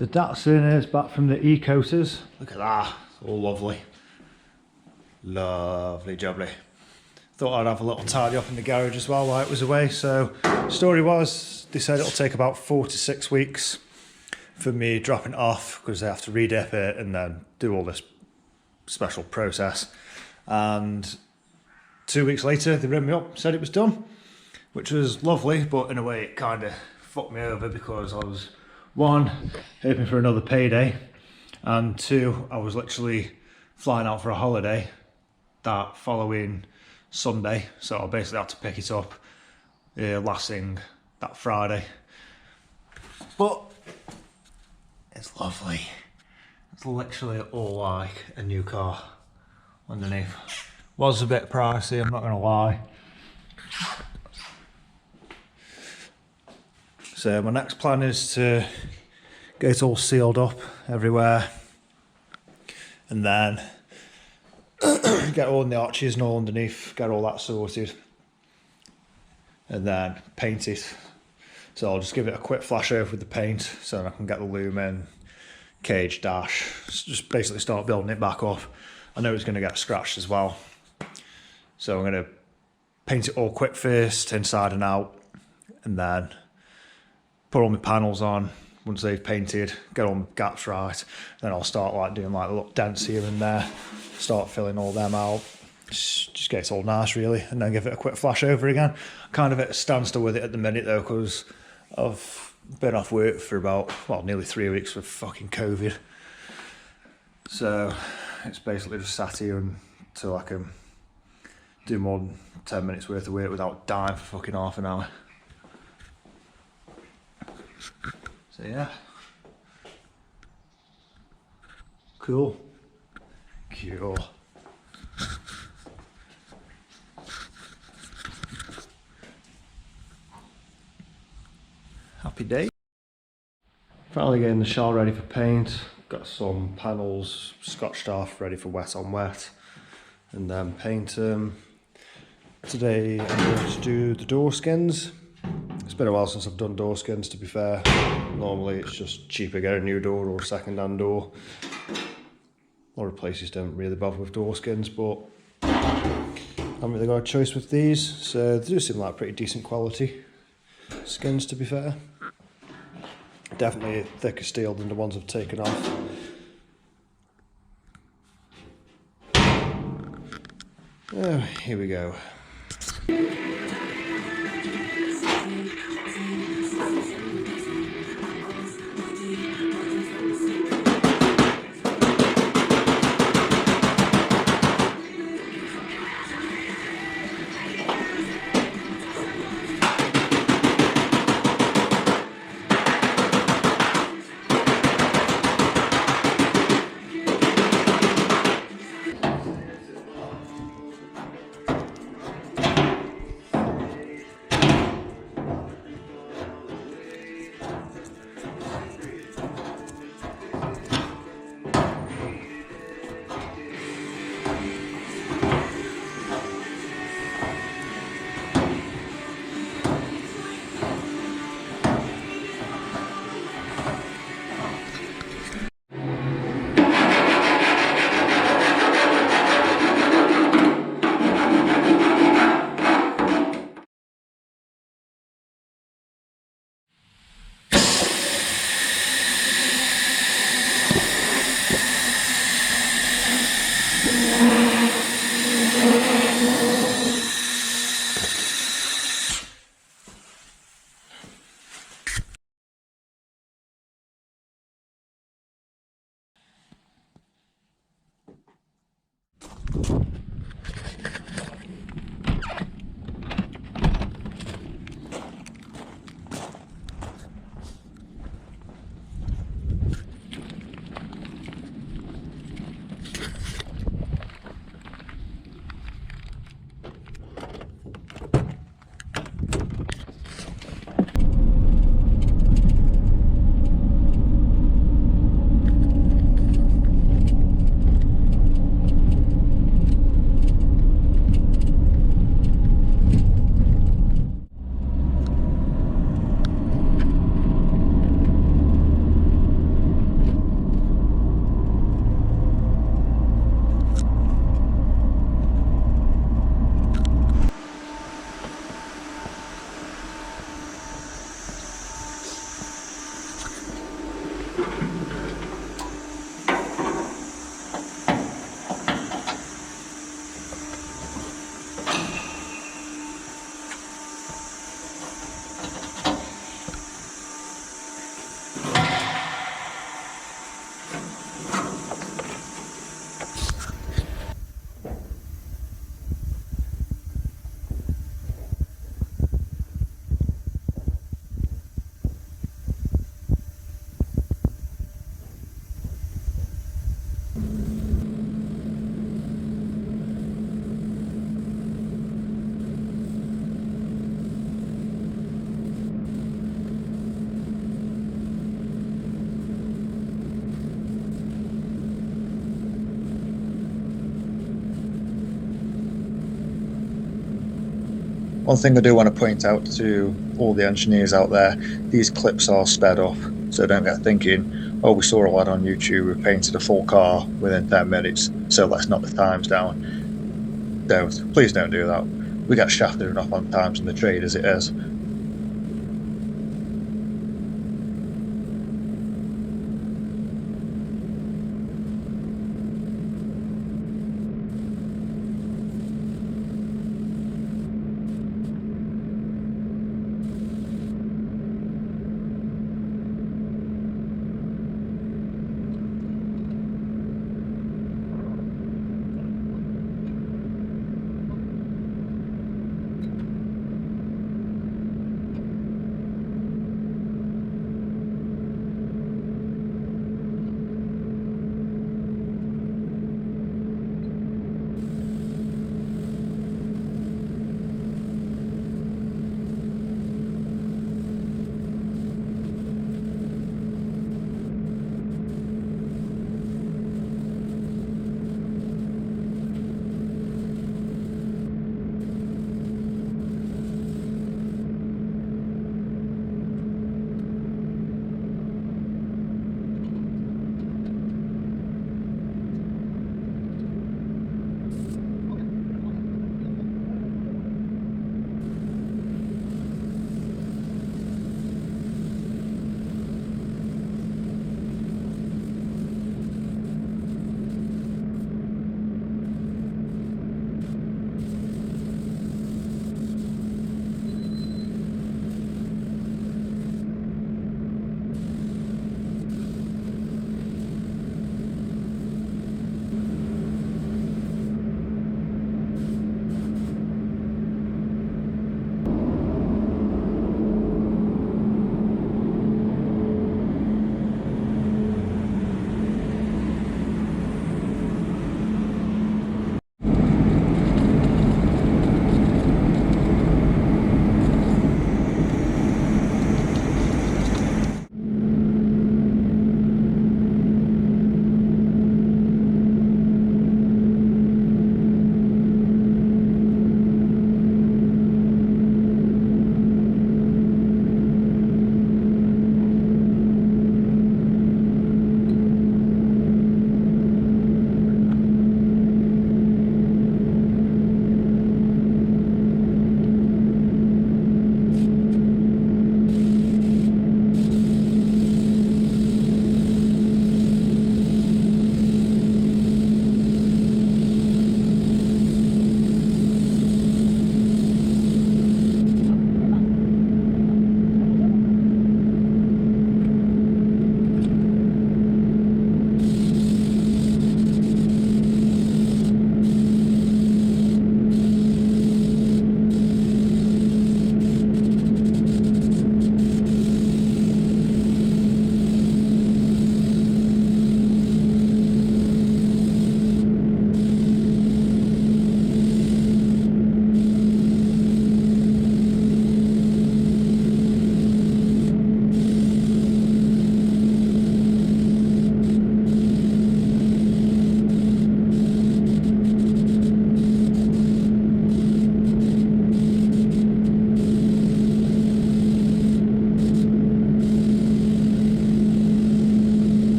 The Datsun is back from the Ecoters. Look at that, all lovely. Lovely jubbly. Thought I'd have a little tidy up in the garage as well while it was away. So, story was, they said it'll take about 4 to 6 weeks for me dropping it off because they have to re-dip it and then do all this special process. And 2 weeks later, they rang me up, said it was done, which was lovely, but in a way it kind of fucked me over because I was, one, hoping for another payday, and two, I was literally flying out for a holiday that following Sunday, so I basically had to pick it up last thing that Friday. But it's lovely. It's literally all like a new car underneath. Was a bit pricey, I'm not gonna lie. So my next plan is to get it all sealed up everywhere, and then get all in the arches and all underneath, get all that sorted, and then paint it. So I'll just give it a quick flash over with the paint so I can get the lumen, cage, dash, just basically start building it back up. I know it's going to get scratched as well, so I'm going to paint it all quick first, inside and out, and then put all my panels on. Once they've painted, get all my gaps right, then I'll start like doing like little dents here and there, start filling all them out, just get it all nice really, and then give it a quick flash over again. Kind of at a standstill with it at the minute though, because I've been off work for about, well, nearly 3 weeks with fucking COVID. So it's basically just sat here until I can do more than 10 minutes worth of work without dying for fucking half an hour. So yeah, cool. Happy day. Finally getting the shell ready for paint. Got some panels scotched off, ready for wet on wet, and then paint them. Today I'm going to do the door skins. It's been a while since I've done door skins, to be fair. Normally it's just cheaper to get a new door or a second-hand door. A lot of places don't really bother with door skins, but I haven't really got a choice with these. So they do seem like pretty decent quality skins, to be fair. Definitely thicker steel than the ones I've taken off. Oh, here we go. One thing I do want to point out to all the engineers out there, these clips are sped up, so don't get thinking, oh, we saw a lad on YouTube who painted a full car within 10 minutes, so let's knock the times down. Please don't do that. We get shafted enough on times in the trade as it is.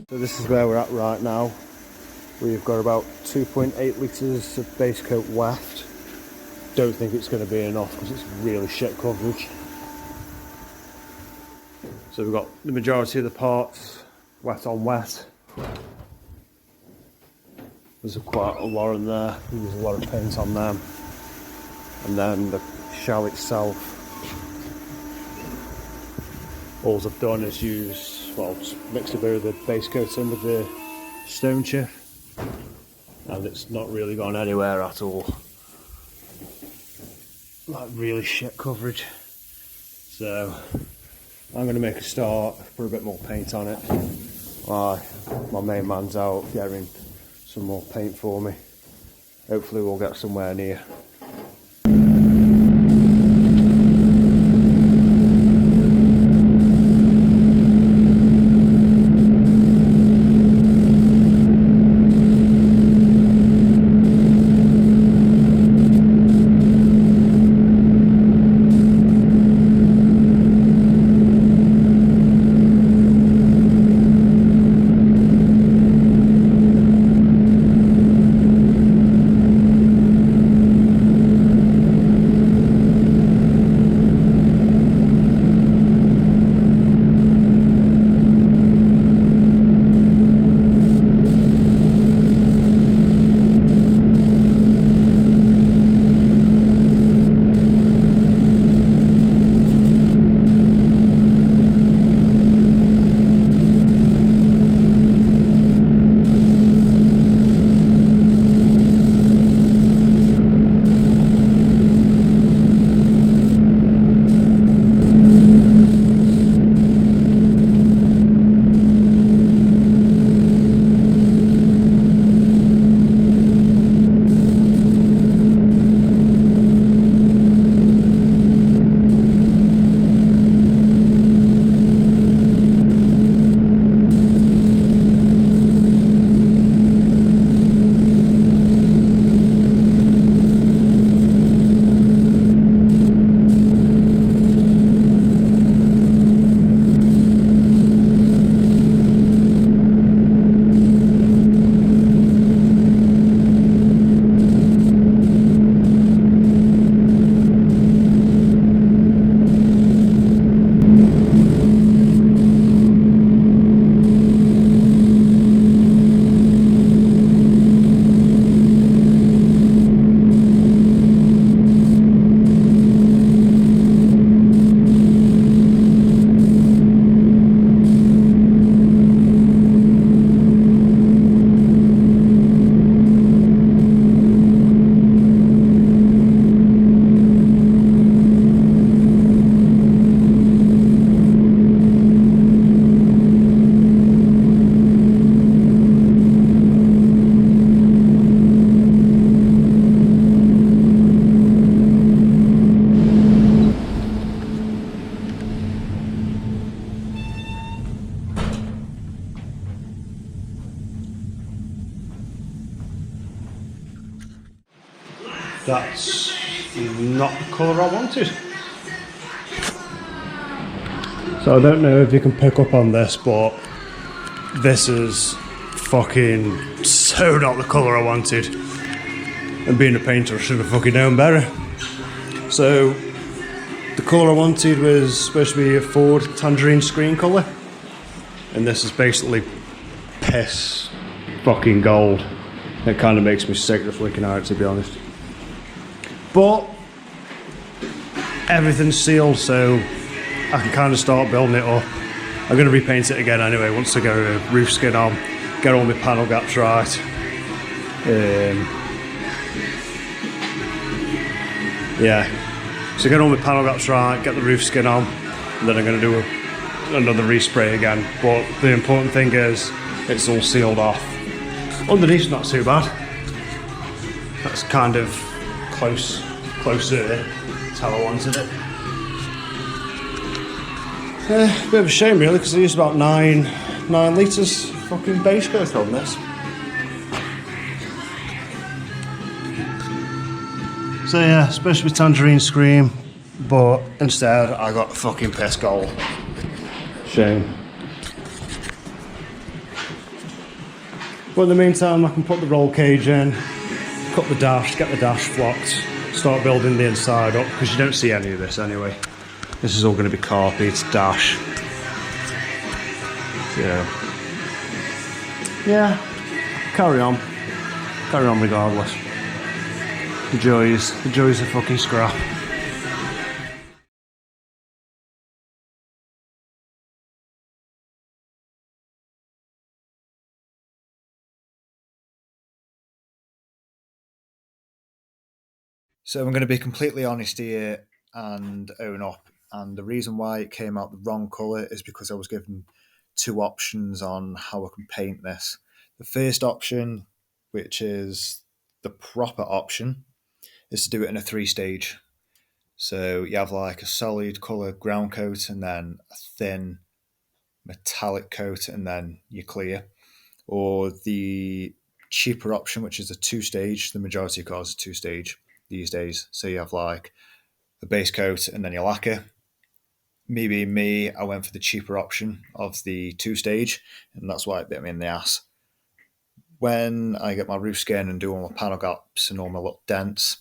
This is where we're at right now. We've got about 2.8 litres of base coat left. Don't think it's going to be enough because it's really shit coverage. So we've got the majority of the parts wet on wet. There's quite a lot in there. There's a lot of paint on them. And then the shell itself, all I've done is use well, just mixed a bit of the base coat in with the stone chip, and it's not really gone anywhere at all. Like really shit coverage. So I'm going to make a start, put a bit more paint on it. My main man's out getting some more paint for me. Hopefully we'll get somewhere near. That's not the colour I wanted. So I don't know if you can pick up on this, but this is fucking so not the colour I wanted. And being a painter, I should have fucking known better. So the colour I wanted was supposed to be a Ford tangerine screen colour, and this is basically piss fucking gold. It kind of makes me sick just looking at it, to be honest. But everything's sealed, so I can kind of start building it up. I'm going to repaint it again anyway once I get a roof skin on, get all my panel gaps right. So get all my panel gaps right, get the roof skin on, and then I'm going to do another respray again. But the important thing is it's all sealed off. Underneath's not too bad. That's kind of closer to how I wanted it. Bit of a shame really, because I used about 9 litres fucking base coat on this. So yeah, supposed to be tangerine scream, but instead I got fucking piss gold. Shame. But in the meantime, I can put the roll cage in, cut the dash, get the dash flocked, start building the inside up, because you don't see any of this anyway. This is all going to be carpet, dash. Yeah, carry on regardless. The joys of fucking scrap. So I'm going to be completely honest here and own up. And the reason why it came out the wrong colour is because I was given two options on how I can paint this. The first option, which is the proper option, is to do it in a 3-stage. So you have like a solid colour ground coat and then a thin metallic coat and then you clear. Or the cheaper option, which is a 2-stage. The majority of cars are 2-stage these days. So you have like a base coat and then your lacquer. Me being me, I went for the cheaper option of the 2-stage, and that's why it bit me in the ass. When I get my roof skin and do all my panel gaps and all my little dents,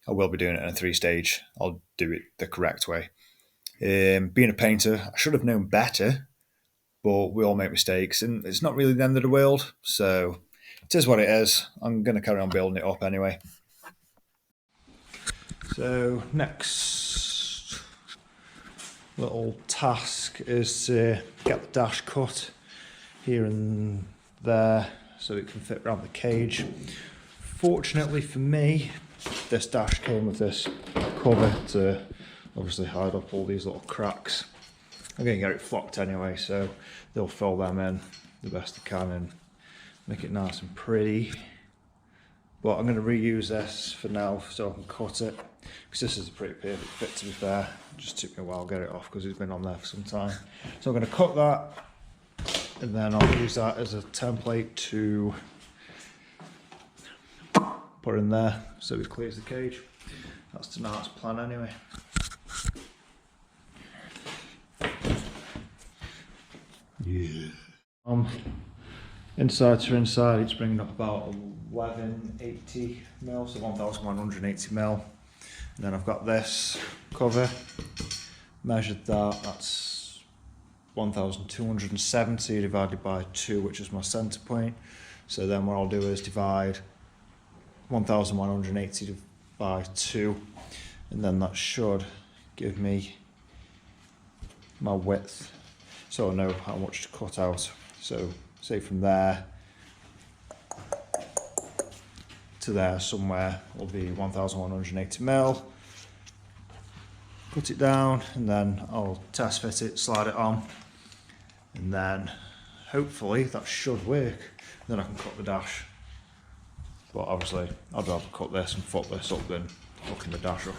I will be doing it in a 3-stage. I'll do it the correct way. Being a painter, I should have known better, but we all make mistakes, and it's not really the end of the world, so it is what it is. I'm going to carry on building it up anyway. So next little task is to get the dash cut here and there so it can fit around the cage. Fortunately for me, this dash came with this cover to obviously hide up all these little cracks. I'm going to get it flocked anyway, so they'll fill them in the best I can and make it nice and pretty. But I'm going to reuse this for now so I can cut it, because this is a pretty perfect fit, to be fair. It just took me a while to get it off because it's been on there for some time. So I'm going to cut that, and then I'll use that as a template to put in there so it clears the cage. That's tonight's plan anyway. Yeah. Inside to inside, it's bringing up about 1180 mil, so 1180 mil. And then I've got this cover, measured that, that's 1270 divided by 2, which is my centre point. So then what I'll do is divide 1180 by 2, and then that should give me my width, so I know how much to cut out. So say from there to there somewhere will be 1180 mil. Put it down, and then I'll test fit it, slide it on, and then hopefully that should work. Then I can cut the dash. But obviously I'd rather cut this and foot this up than hooking the dash up.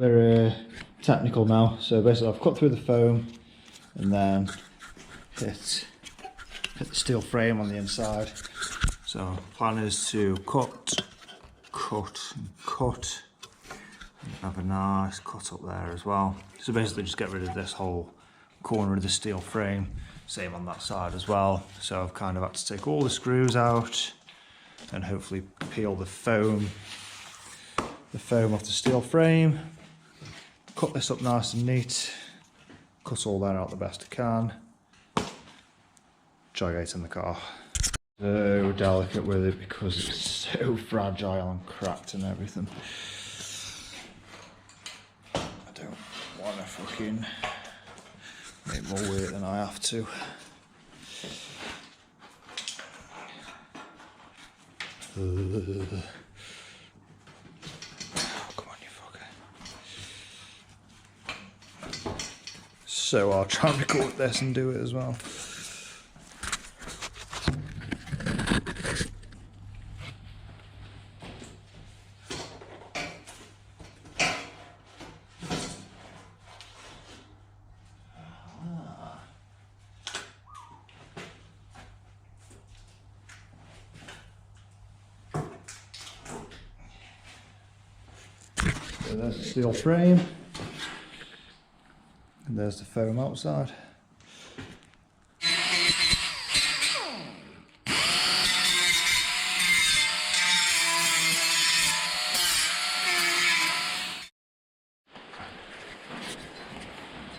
Very technical now, so basically I've cut through the foam and then hit the steel frame on the inside. So the plan is to cut, and have a nice cut up there as well. So basically just get rid of this whole corner of the steel frame, same on that side as well. So I've kind of had to take all the screws out and hopefully peel the foam off the steel frame. Cut this up nice and neat, cut all that out the best I can. Drag in the car. So delicate with it because it's so fragile and cracked and everything. I don't want to fucking make more weight than I have to. So I'll try and record this and do it as well. So there's the steel frame. And there's the foam outside.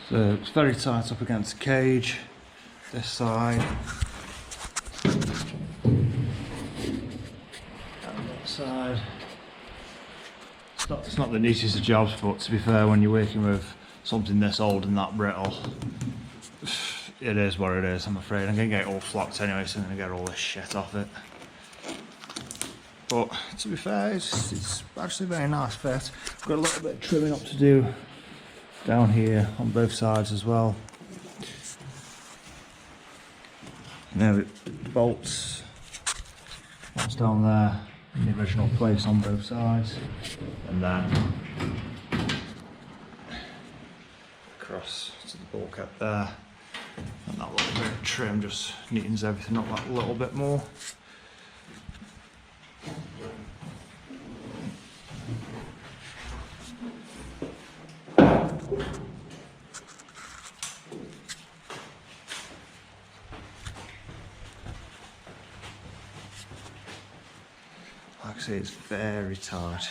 So it's very tight up against the cage, this side, and that side. It's not the neatest of jobs, but to be fair, when you're working with something this old and that brittle, it is what it is, I'm afraid. I'm going to get it all flocked anyway, so I'm going to get all this shit off it. But to be fair, it's actually a very nice fit. I've got a little bit of trimming up to do down here on both sides as well. Now the bolts down there in the original place on both sides, and then across to the bulkhead there, and that little bit of trim just neatens everything up that little bit more. Like I say, it's very tight.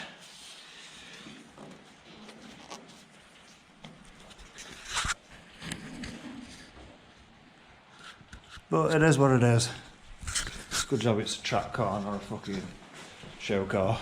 But it is what it is. It's a good job it's a track car, not a fucking show car.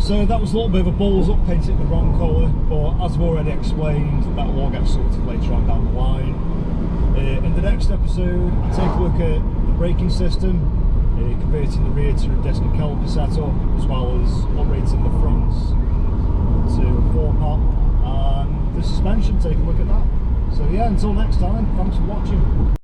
So that was a little bit of a balls up, painting it the wrong colour, but as I've already explained, that will all get sorted later on down the line. In the next episode, I'll take a look at the braking system, converting the rear to a disc and caliper setup, as well as operating the fronts to a 4-pot, and the suspension, take a look at that. So yeah, until next time, thanks for watching.